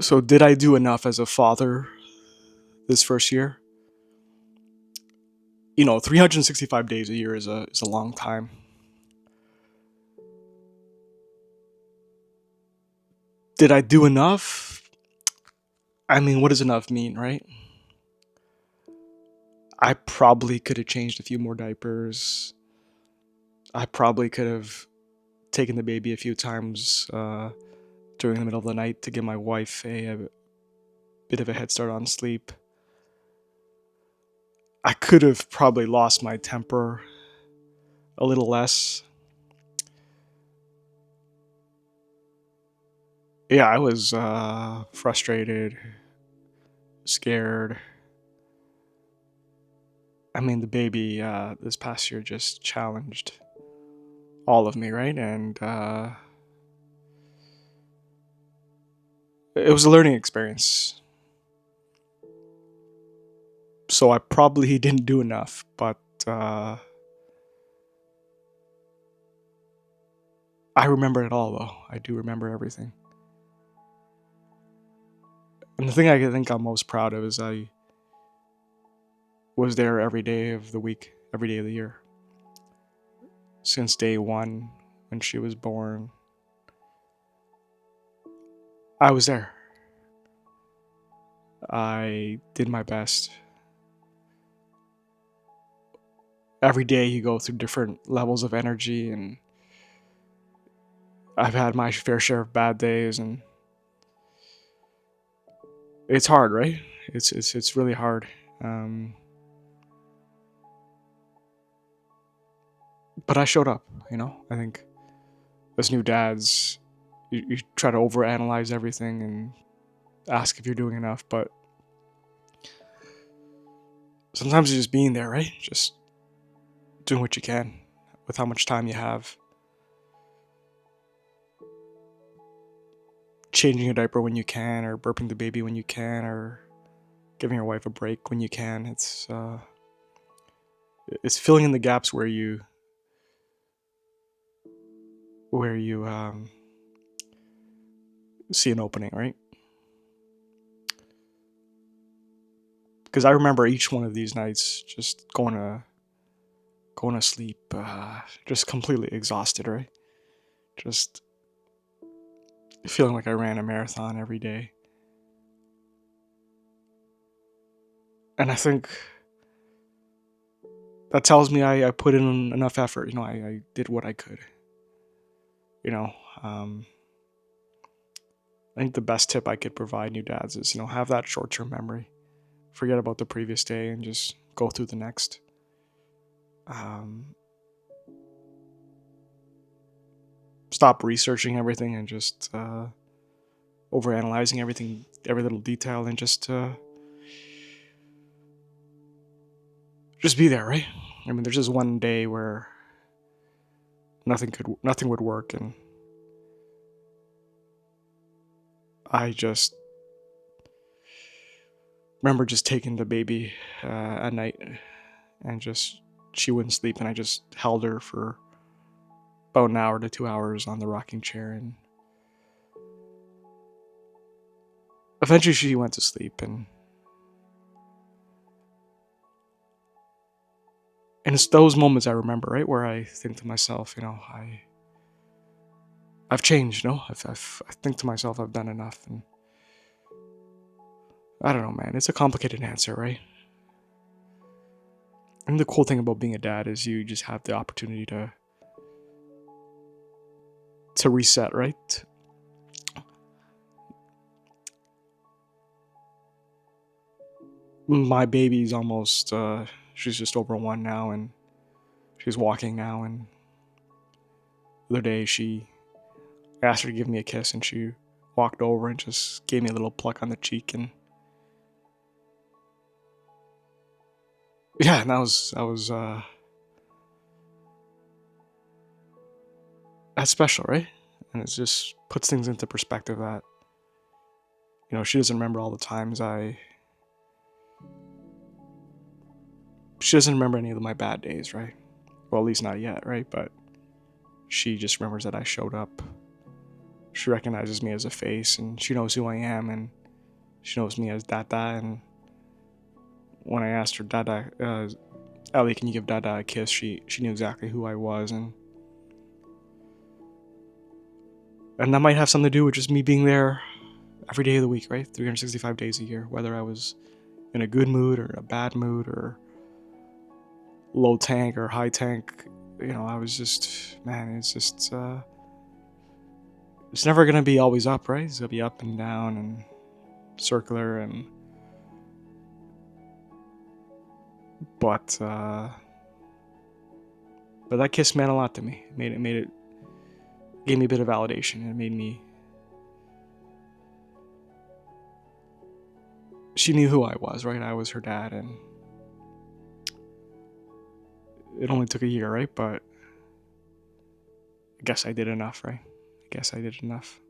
So, did I do enough as a father this first year? 365 days a year is a long time. Did I do enough? I mean, what does enough mean, right? I probably could have changed a few more diapers. I probably could have taken the baby a few times during the middle of the night to give my wife a bit of a head start on sleep. I could have probably lost my temper a little less. Yeah, I was frustrated, scared. I mean, the baby this past year just challenged all of me, right? And it was a learning experience. So I probably didn't do enough, but uh, I remember it all, though. I do remember everything. And the thing I think I'm most proud of is I was there every day of the week, every day of the year. Since day one, when she was born, I was there. I did my best. Every day you go through different levels of energy, and I've had my fair share of bad days, and it's hard, right? It's really hard. Um, but I showed up. I think as new dads, you try to overanalyze everything and ask if you're doing enough, but sometimes it's just being there, right? Just doing what you can with how much time you have. Changing a diaper when you can, or burping the baby when you can, or giving your wife a break when you can. It's filling in the gaps where you see an opening, right? Because I remember each one of these nights just going to sleep, just completely exhausted, right? Just feeling like I ran a marathon every day. And I think that tells me I put in enough effort. I did what I could. You know, um, I think the best tip I could provide new dads is, have that short term memory. Forget about the previous day and just go through the next. Um, Stop researching everything and just overanalyzing everything, every little detail, and just be there, right? I mean, there's just one day where nothing would work, and I just remember just taking the baby at night, and just she wouldn't sleep, and I just held her for about an hour to 2 hours on the rocking chair, and eventually she went to sleep, and it's those moments I remember, right, where I think to myself, I've changed, I think to myself I've done enough, and I don't know, man. It's a complicated answer, right? And the cool thing about being a dad is you just have the opportunity to reset, right? My baby's almost she's just over 1 now, and she's walking now, and the other day I asked her to give me a kiss, and she walked over and just gave me a little pluck on the cheek, and yeah, and that was that's special, right? And it just puts things into perspective that she doesn't remember all the times I she doesn't remember any of my bad days, right? Well, at least not yet, right? But she just remembers that I showed up She recognizes me as a face, and she knows who I am, and she knows me as Dada. And when I asked her, Dada, Ellie, can you give Dada a kiss? She knew exactly who I was, and that might have something to do with just me being there every day of the week, right? 365 days a year, whether I was in a good mood or a bad mood or low tank or high tank. I was just, man, it's never gonna be always up, right? It's gonna be up and down and circular, but that kiss meant a lot to me. It gave me a bit of validation. It made me. She knew who I was, right? I was her dad, and it only took a year, right? But I guess I did enough, right? I guess I did enough.